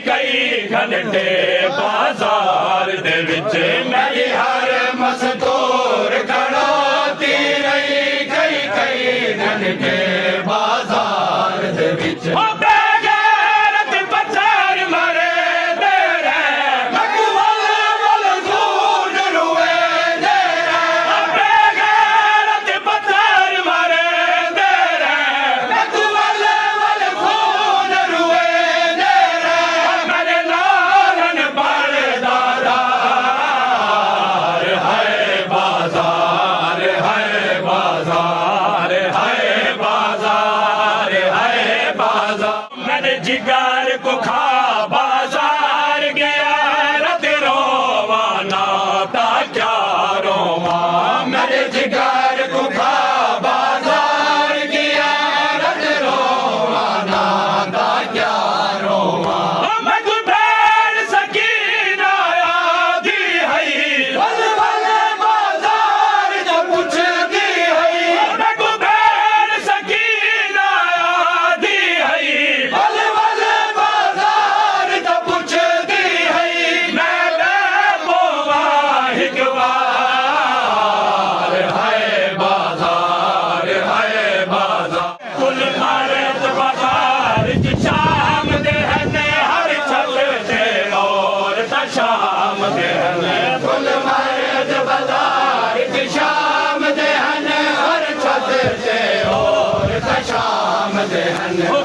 कई घंटे बाजार दे विच मेरी हर मस्तूर खड़ोती रही कई घंटे बाजार दे विच जिगर को खा बाजार गया रत रोवाना ता क्या रोवा मेरे जिगर को खा बाजार गया रत रोवाना ता क्या रोवा मैं कोई बैर सकीना आदि है वल बाजार जो पूछती है मैं कोई बैर सकीना आदि है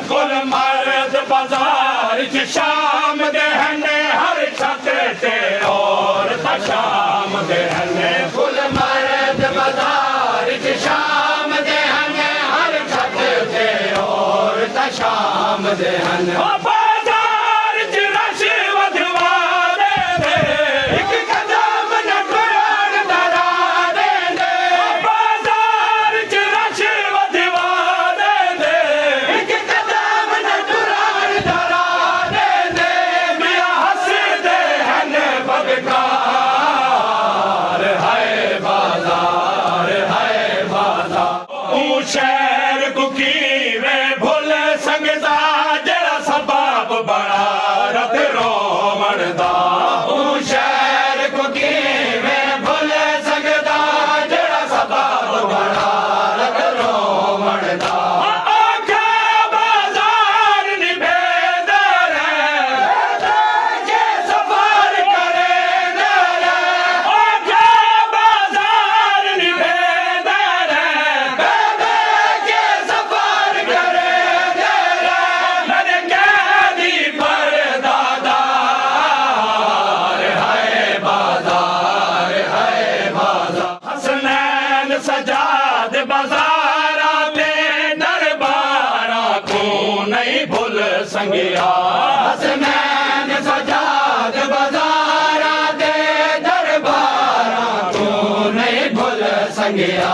कुल मर्द बाजार च शाम दे हने हर छत ते और शाम दे हने कुल मर्द बाजार च शाम दे हने हर छत ते और शाम दे हने बाजार च रश वधवा दे एक कदम न टुरन दरा दे बाजार च रश वधवा शहर को कीवे भुल संगदा जड़ा सबब बड़ा रत रोवण दा शहर को कीवे भुल संगदा जड़ा सबब बड़ा रत रोवण दा सजाद बाजारा ते दरबारा को नहीं भूल संगिया हसनैन सजाद बाजारा ते दरबारा को नहीं भूल संगिया।